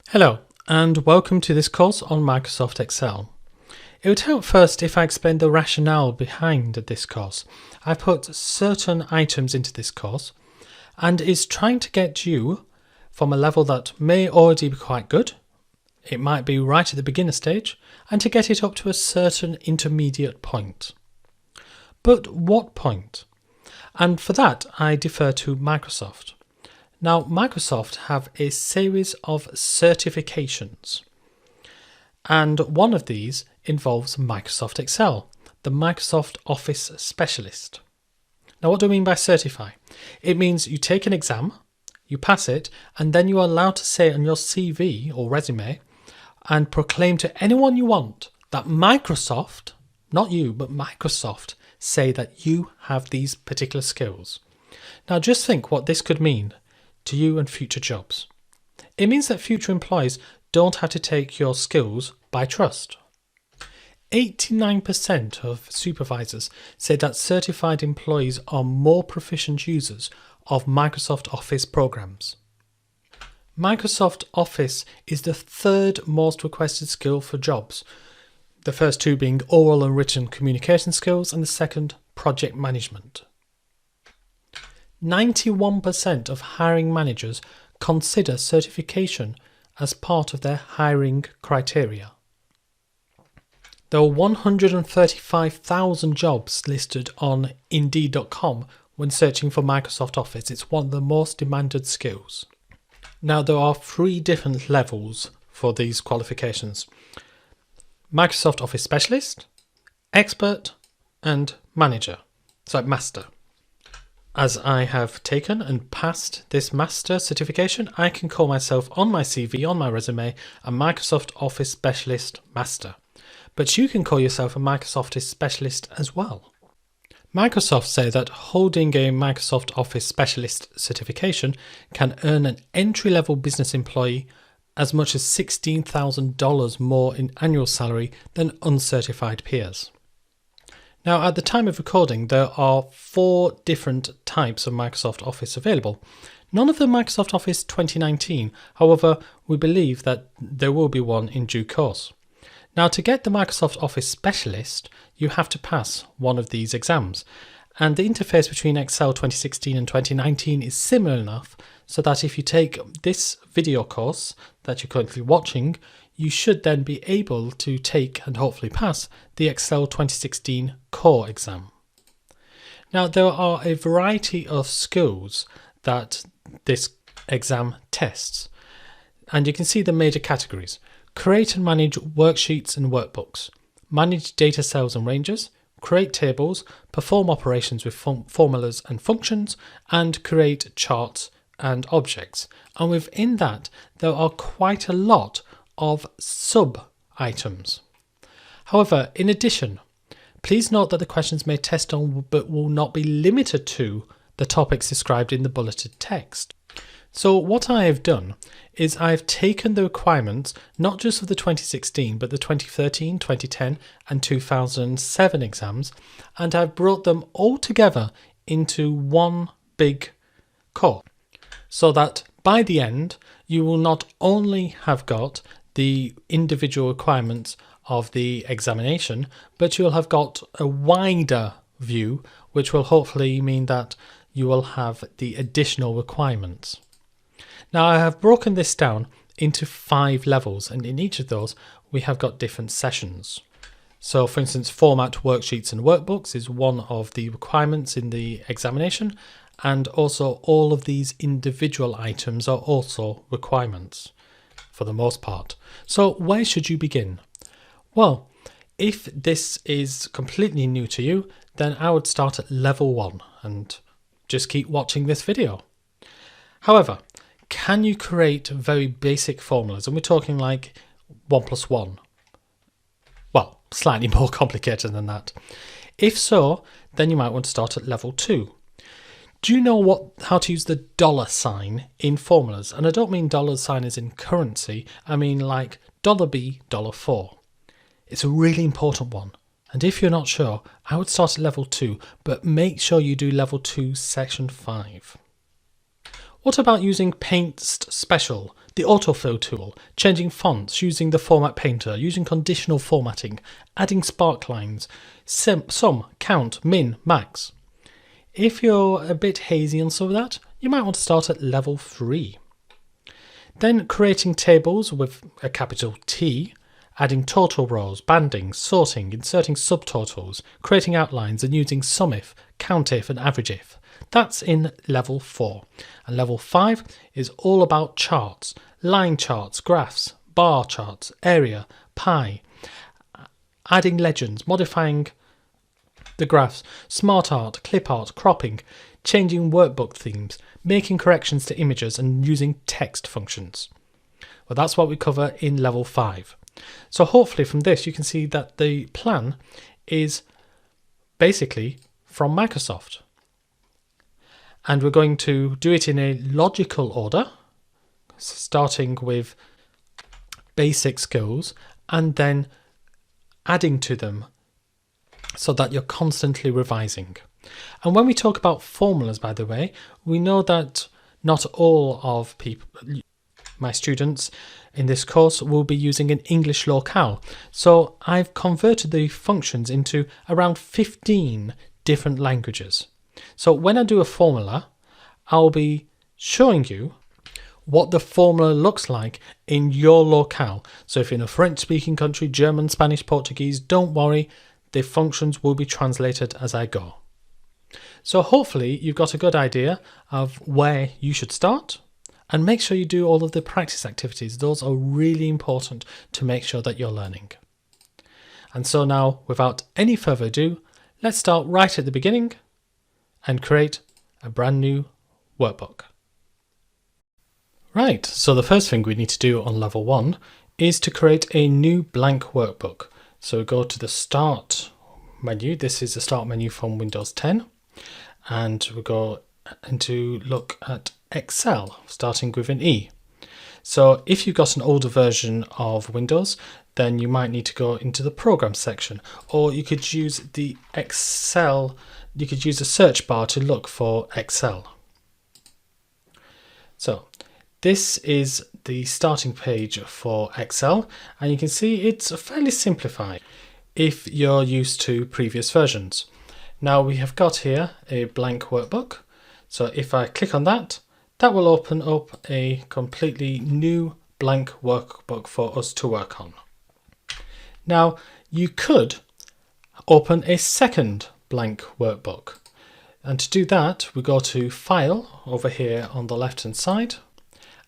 Hello, and welcome to this course on Microsoft Excel. It would help first if I explained the rationale behind this course. I've put certain items into this course and is trying to get you from a level that may already be quite good, it might be right at the beginner stage, and to get it up to a certain intermediate point. But what point? And for that I defer to Microsoft. Now, Microsoft have a series of certifications, and one of these involves Microsoft Excel, the Microsoft Office Specialist. Now, what do I mean by certify? It means you take an exam, you pass it, and then you are allowed to say on your CV or resume and proclaim to anyone you want that Microsoft, not you, but Microsoft, say that you have these particular skills. Now, just think what this could mean to you and future jobs. It means that future employees don't have to take your skills by trust. 89% of supervisors say that certified employees are more proficient users of Microsoft Office programs. Microsoft Office is the third most requested skill for jobs, the first two being oral and written communication skills and the second project management. 91% of hiring managers consider certification as part of their hiring criteria. There are 135,000 jobs listed on Indeed.com when searching for Microsoft Office. It's one of the most demanded skills. Now, there are 3 different levels for these qualifications: Microsoft Office Specialist, Expert, and Master. As I have taken and passed this Master certification, I can call myself on my CV, on my resume, a Microsoft Office Specialist Master. But you can call yourself a Microsoft Office Specialist as well. Microsoft say that holding a Microsoft Office Specialist certification can earn an entry-level business employee as much as $16,000 more in annual salary than uncertified peers. Now, at the time of recording, there are 4 different types of Microsoft Office available. None of them Microsoft Office 2019, however, we believe that there will be one in due course. Now, to get the Microsoft Office Specialist, you have to pass one of these exams, and the interface between Excel 2016 and 2019 is similar enough so that if you take this video course that you're currently watching, you should then be able to take and hopefully pass the Excel 2016 core exam. Now, there are a variety of skills that this exam tests, and you can see the major categories: create and manage worksheets and workbooks, manage data cells and ranges, create tables, perform operations with formulas and functions, and create charts and objects. And within that, there are quite a lot of sub-items. However, in addition, please note that the questions may test on but will not be limited to the topics described in the bulleted text. So what I have done is I've taken the requirements not just of the 2016 but the 2013, 2010 and 2007 exams, and I've brought them all together into one big course so that by the end you will not only have got the individual requirements of the examination, but you'll have got a wider view, which will hopefully mean that you will have the additional requirements. Now, I have broken this down into 5 levels, and in each of those we have got different sessions. So, for instance, format worksheets and workbooks is one of the requirements in the examination, and also all of these individual items are also requirements for the most part. So where should you begin? Well, if this is completely new to you, then I would start at level 1 and just keep watching this video. However, can you create very basic formulas? And we're talking like 1 plus 1. Well, slightly more complicated than that. If so, then you might want to start at level 2. Do you know how to use the $sign in formulas? And I don't mean $sign as in currency, I mean like $B, $4. It's a really important one. And if you're not sure, I would start at level 2, but make sure you do level 2 section 5. What about using Paste Special the autofill tool, changing fonts, using the format painter, using conditional formatting, adding spark lines, sum, count, min, max. If you're a bit hazy on some of that, you might want to start at level 3. Then creating tables with a capital T, adding total rows, banding, sorting, inserting subtotals, creating outlines and using SUMIF, COUNTIF and AVERAGEIF. That's in level 4. And level 5 is all about charts, line charts, graphs, bar charts, area, pie, adding legends, modifying the graphs, smart art, clip art, cropping, changing workbook themes, making corrections to images and using text functions. Well, that's what we cover in level 5. So hopefully from this you can see that the plan is basically from Microsoft. And we're going to do it in a logical order, starting with basic skills and then adding to them so that you're constantly revising. And when we talk about formulas, by the way, we know that not all of my students in this course will be using an English locale. So I've converted the functions into around 15 different languages. So when I do a formula, I'll be showing you what the formula looks like in your locale. So if you're in a French-speaking country, German, Spanish, Portuguese, don't worry, the functions will be translated as I go. So hopefully you've got a good idea of where you should start, and make sure you do all of the practice activities. Those are really important to make sure that you're learning. And so now, without any further ado, let's start right at the beginning and create a brand new workbook. Right, so the first thing we need to do on level 1 is to create a new blank workbook. So go to the Start menu. This is the Start menu from Windows 10. And we go into look at Excel, starting with an E. So if you've got an older version of Windows, then you might need to go into the Program section, or you could use the Excel, you could use the search bar to look for Excel. So this is the starting page for Excel, and you can see it's fairly simplified if you're used to previous versions. Now we have got here a blank workbook. So if I click on that, that will open up a completely new blank workbook for us to work on. Now you could open a second blank workbook. And to do that, we go to File over here on the left hand side,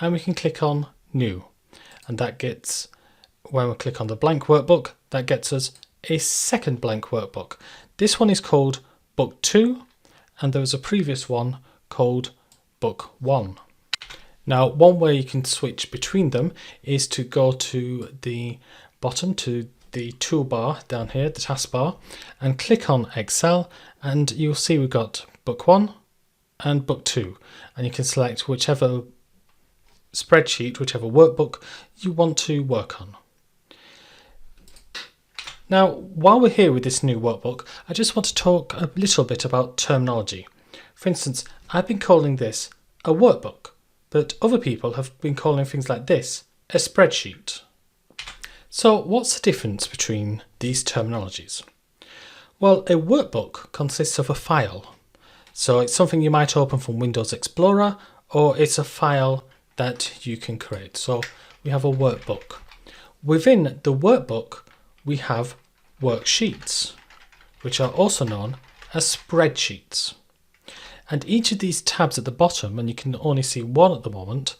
and we can click on New. And that gets, when we click on the blank workbook, that gets us a second blank workbook. This one is called Book 2, and there was a previous one called Book 1. Now, one way you can switch between them is to go to the bottom, to the toolbar down here, the taskbar, and click on Excel, and you'll see we've got Book 1 and Book 2, and you can select whichever spreadsheet, whichever workbook you want to work on. Now, while we're here with this new workbook, I just want to talk a little bit about terminology. For instance, I've been calling this a workbook, but other people have been calling things like this a spreadsheet. So what's the difference between these terminologies? Well, a workbook consists of a file. So it's something you might open from Windows Explorer, or it's a file that you can create. So we have a workbook. Within the workbook, we have worksheets, which are also known as spreadsheets. And each of these tabs at the bottom, and you can only see one at the moment,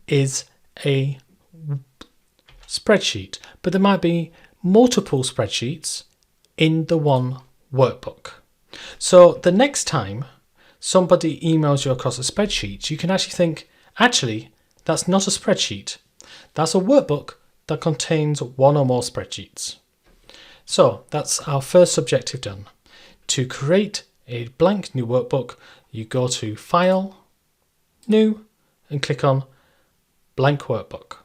is a spreadsheet. But there might be multiple spreadsheets in the one workbook. So the next time somebody emails you across a spreadsheet, you can actually think, actually, that's not a spreadsheet. That's a workbook that contains one or more spreadsheets. So that's our first objective done. To create a blank new workbook, you go to File, New, and click on Blank Workbook.